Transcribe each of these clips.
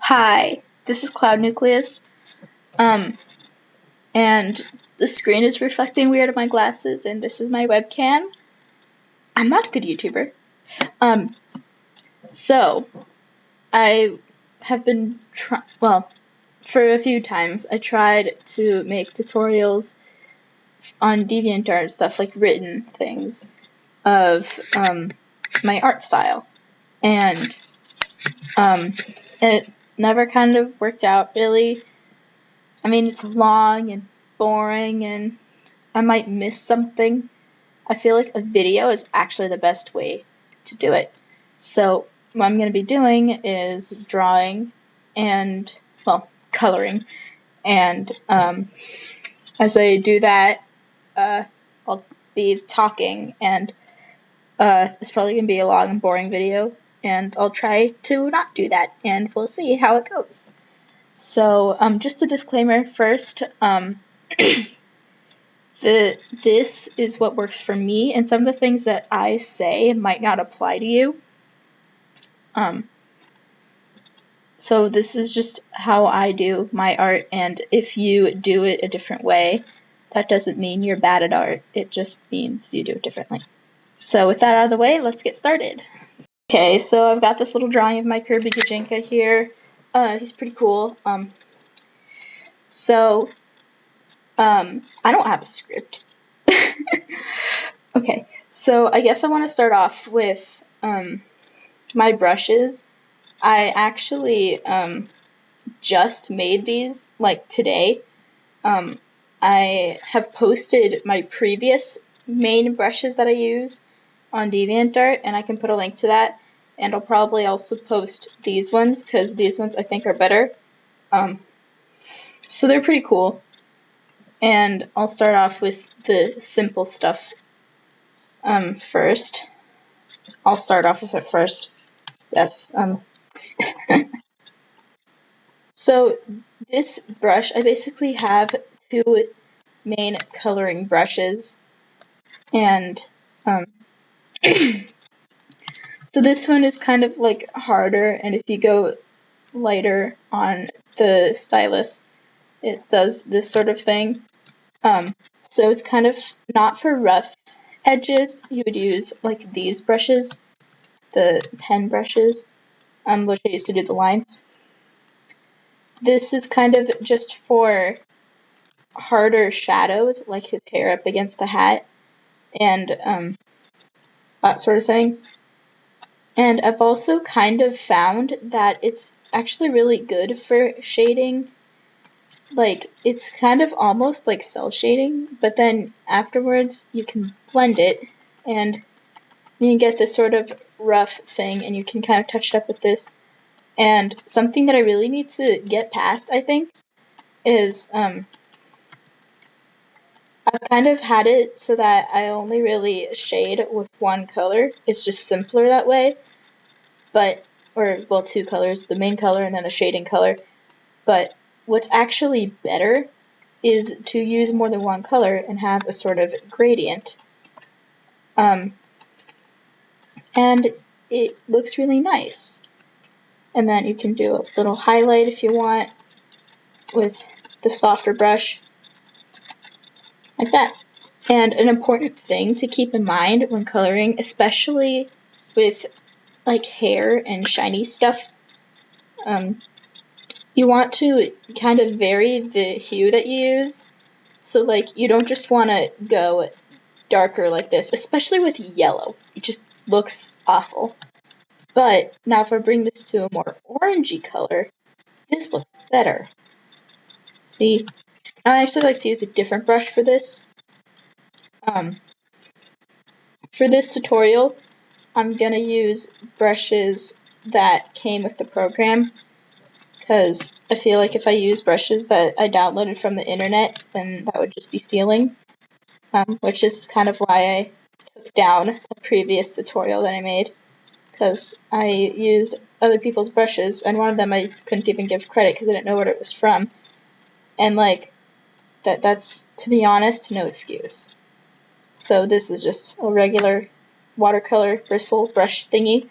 Hi, this is Cloud Nucleus, um, and the screen is reflecting weird on my glasses, and this is my webcam. I'm not a good YouTuber. Um, so, I have been for a few times, I tried to make tutorials on DeviantArt and stuff, like written things, of, my art style, and, it never kind of worked out, really. I mean, it's long and boring, and I might miss something. I feel like a video is actually the best way to do it. So what I'm going to be doing is drawing and, coloring. And as I do that, I'll be talking, and it's probably going to be a long and boring video, and I'll try to not do that, and we'll see how it goes. So just a disclaimer first. This is what works for me, and some of the things that I say might not apply to you. So this is just how I do my art, and if you do it a different way, that doesn't mean you're bad at art. It just means you do it differently. So with that out of the way, let's get started. Okay, so I've got this little drawing of my Kirby Gajinka here. He's pretty cool. I don't have a script. Okay, so I guess I want to start off with my brushes. I actually just made these like today. I have posted my previous main brushes that I use on DeviantArt, and I can put a link to that. And I'll probably also post these ones because these ones I think are better. So they're pretty cool. And I'll start off with the simple stuff first. I'll start off with it first. Yes. So this brush, I basically have two main coloring brushes, and so this one is kind of like harder, and if you go lighter on the stylus, it does this sort of thing. So it's kind of not for rough edges. You would use like these brushes, the pen brushes, which I used to do the lines. This is kind of just for harder shadows, like his hair up against the hat, and that sort of thing. And I've also kind of found that it's actually really good for shading. Like, it's kind of almost like cel shading, but then afterwards you can blend it, and you can get this sort of rough thing, and you can kind of touch it up with this. And something that I really need to get past, I think, is I've kind of had it so that I only really shade with one color. It's just simpler that way. Well, two colors, the main color and then the shading color. But what's actually better is to use more than one color and have a sort of gradient. And it looks really nice. And then you can do a little highlight if you want with the softer brush, like that. And an important thing to keep in mind when coloring, especially with like hair and shiny stuff, you want to kind of vary the hue that you use. So like you don't just want to go darker like this, especially with yellow. It just looks awful. But now if I bring this to a more orangey color, this looks better. See? I actually like to use a different brush for this. For this tutorial, I'm gonna use brushes that came with the program, because I feel like if I use brushes that I downloaded from the internet, then that would just be stealing, which is kind of why I took down a previous tutorial that I made, because I used other people's brushes, and one of them I couldn't even give credit because I didn't know what it was from, and like, that's, to be honest, no excuse. So this is just a regular watercolor bristle brush thingy.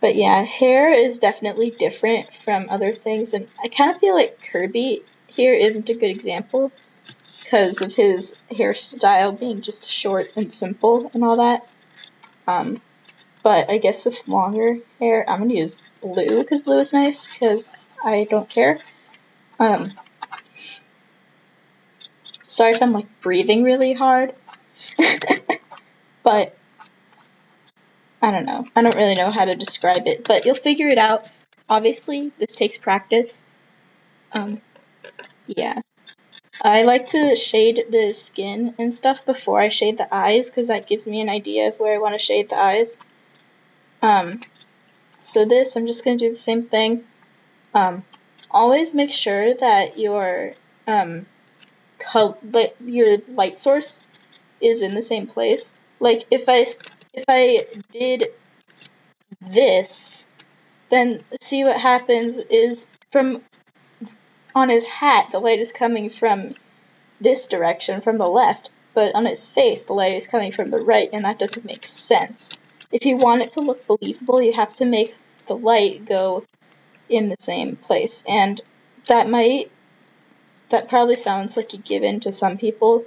But yeah, hair is definitely different from other things, and I kind of feel like Kirby here isn't a good example because of his hairstyle being just short and simple and all that. But I guess with longer hair, I'm gonna use blue because blue is nice because I don't care. Sorry if I'm like breathing really hard, but I don't know. I don't really know how to describe it, but you'll figure it out. Obviously, this takes practice. Yeah. I like to shade the skin and stuff before I shade the eyes because that gives me an idea of where I want to shade the eyes. So this, I'm just going to do the same thing. Always make sure that your your light source is in the same place. Like if I did this, then see what happens is from on his hat the light is coming from this direction, from the left, but on his face the light is coming from the right, and that doesn't make sense. If you want it to look believable, you have to make the light go in the same place, and that probably sounds like a given to some people,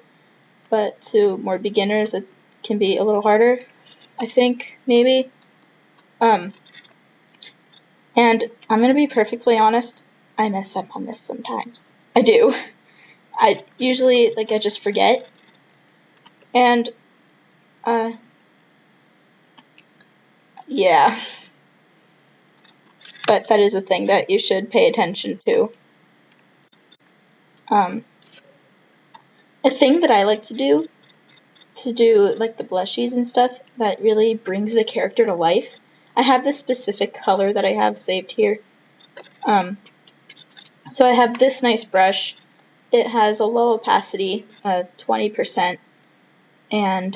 but to more beginners it can be a little harder, I think, maybe. And I'm gonna be perfectly honest, I mess up on this sometimes. I do. I usually, I just forget. And, yeah. But that is a thing that you should pay attention to. A thing that I like to do, like the blushies and stuff, that really brings the character to life. I have this specific color that I have saved here. So I have this nice brush. It has a low opacity, 20%, and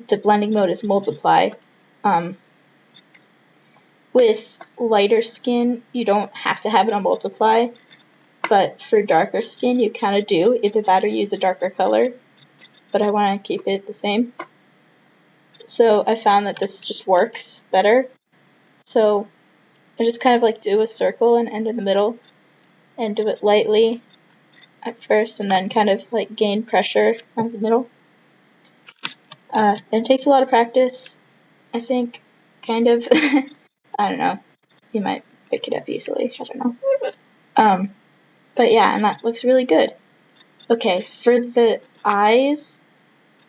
the blending mode is multiply. With lighter skin, you don't have to have it on multiply, but for darker skin, you kind of do. Either that or use a darker color, but I want to keep it the same. So I found that this just works better. So I just kind of do a circle and end in the middle, and do it lightly at first, and then kind of gain pressure on the middle. And it takes a lot of practice, I think, kind of. I don't know. You might pick it up easily. I don't know. But yeah, and that looks really good. Okay, for the eyes,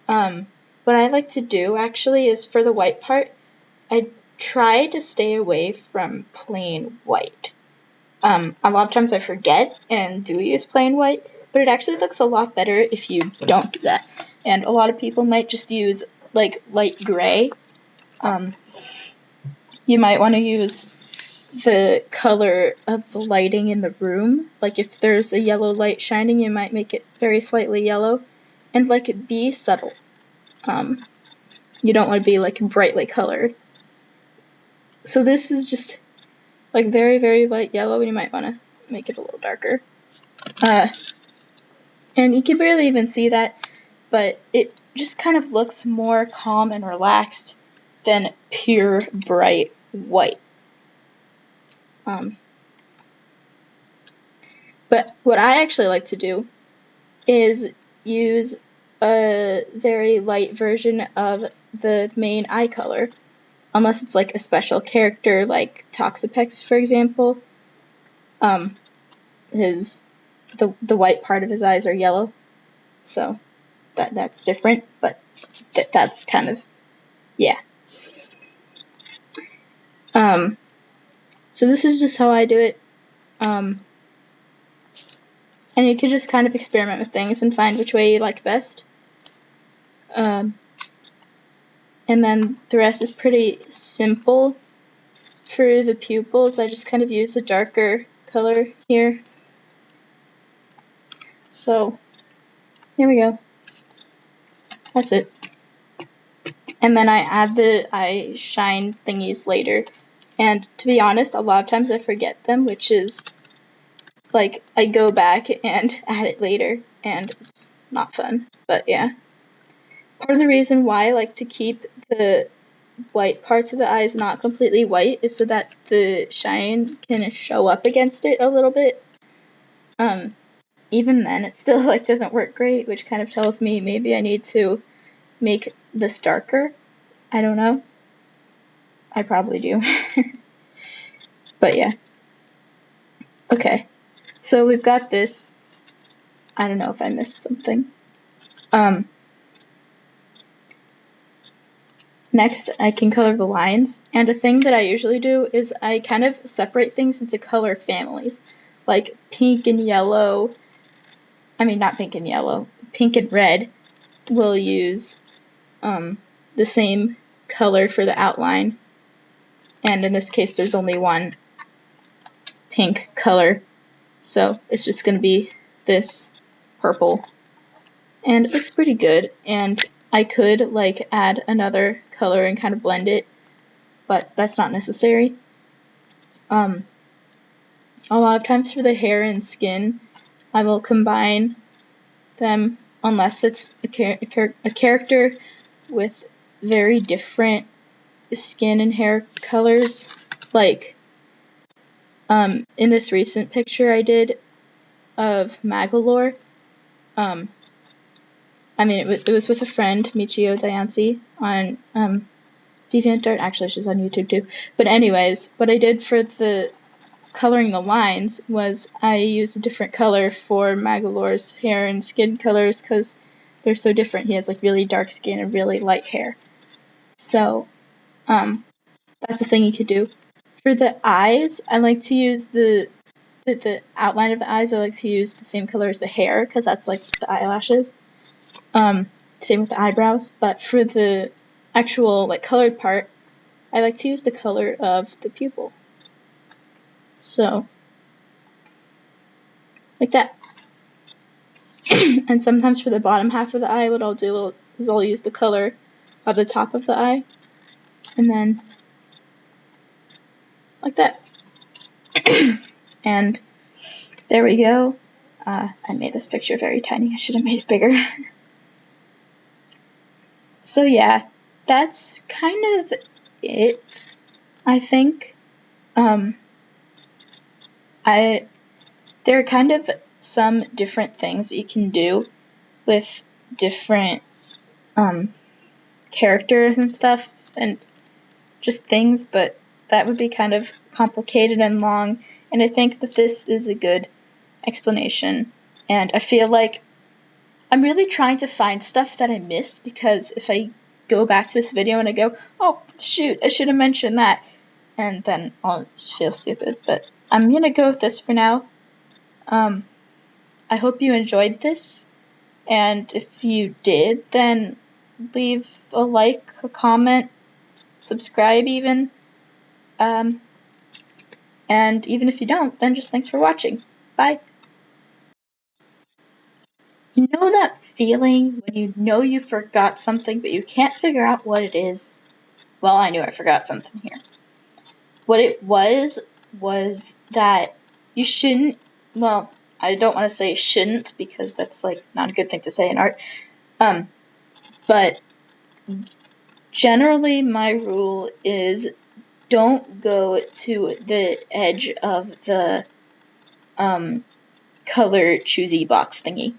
what I like to do actually is for the white part, I try to stay away from plain white. A lot of times I forget and do use plain white, but it actually looks a lot better if you don't do that. And a lot of people might just use light gray. You might want to use the color of the lighting in the room. Like if there's a yellow light shining, you might make it very slightly yellow, and be subtle. You don't want to be brightly colored. So this is just very, very light yellow, and you might want to make it a little darker. And you can barely even see that, but it just kind of looks more calm and relaxed than pure bright white. But what I actually like to do is use a very light version of the main eye color, unless it's a special character like Toxapex, for example. The white part of his eyes are yellow, so that's different, but that's kind of, yeah. So this is just how I do it. And you can just kind of experiment with things and find which way you like best. And then the rest is pretty simple. For the pupils, I just kind of use a darker color here. So, here we go. That's it. And then I add the eye shine thingies later. And to be honest, a lot of times I forget them, which is I go back and add it later, and it's not fun. But yeah. Part of the reason why I like to keep the white parts of the eye is not completely white is so that the shine can show up against it a little bit. Even then it still like doesn't work great, which kind of tells me maybe I need to make this darker. I don't know. I probably do. But yeah. Okay. So we've got this. I don't know if I missed something. Next, I can color the lines, and a thing that I usually do is I kind of separate things into color families, like pink and yellow. I mean, not pink and yellow. Pink and red will use the same color for the outline, and in this case, there's only one pink color, so it's just going to be this purple, and it looks pretty good. And I could like add another color and kind of blend it, but that's not necessary. A lot of times for the hair and skin, I will combine them unless it's a character with very different skin and hair colors. Like in this recent picture I did of Magalore, I mean, it was with a friend, Michio Dayansi, on DeviantArt. Actually, she's on YouTube too. But anyways, what I did for the coloring the lines was I used a different color for Magalore's hair and skin colors because they're so different. He has like really dark skin and really light hair. So that's a thing you could do. For the eyes, I like to use the outline of the eyes. I like to use the same color as the hair because that's like the eyelashes. Same with the eyebrows, but for the actual like colored part, I like to use the color of the pupil. So, like that. And sometimes for the bottom half of the eye, what I'll do is I'll use the color of the top of the eye, and then like that. And there we go. I made this picture very tiny. I should have made it bigger. So yeah, that's kind of it, I think. There are kind of some different things that you can do with different characters and stuff and just things, but that would be kind of complicated and long, and I think that this is a good explanation. And I feel like I'm really trying to find stuff that I missed, because if I go back to this video and I go, oh shoot, I should have mentioned that, and then I'll feel stupid, but I'm gonna go with this for now. I hope you enjoyed this, and if you did, then leave a like, a comment, subscribe even, and even if you don't, then just thanks for watching. Bye! You know that feeling when you know you forgot something but you can't figure out what it is? Well, I knew I forgot something here. What it was that you shouldn't, well, I don't want to say shouldn't because that's like not a good thing to say in art, but generally my rule is don't go to the edge of the color choosy box thingy.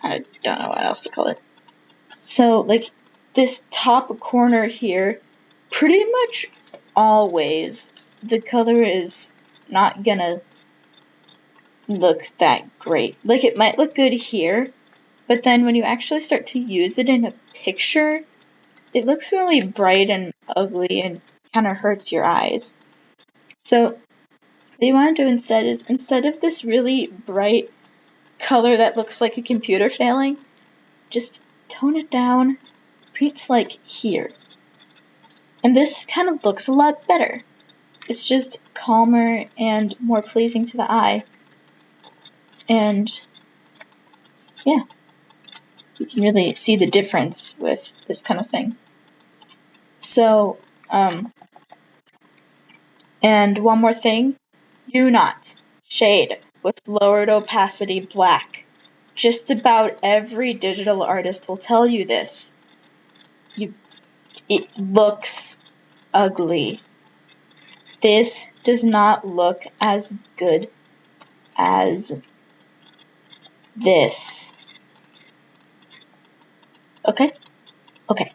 I don't know what else to call it. So like this top corner here, pretty much always the color is not gonna look that great. Like it might look good here, but then when you actually start to use it in a picture, it looks really bright and ugly and kind of hurts your eyes. So what you want to do instead is, instead of this really bright color that looks like a computer failing, just tone it down, it's like here. And this kind of looks a lot better. It's just calmer and more pleasing to the eye. And yeah, you can really see the difference with this kind of thing. So, and one more thing, do not shade with lowered opacity black. Just about every digital artist will tell you this. You It looks ugly. This does not look as good as this. Okay? Okay.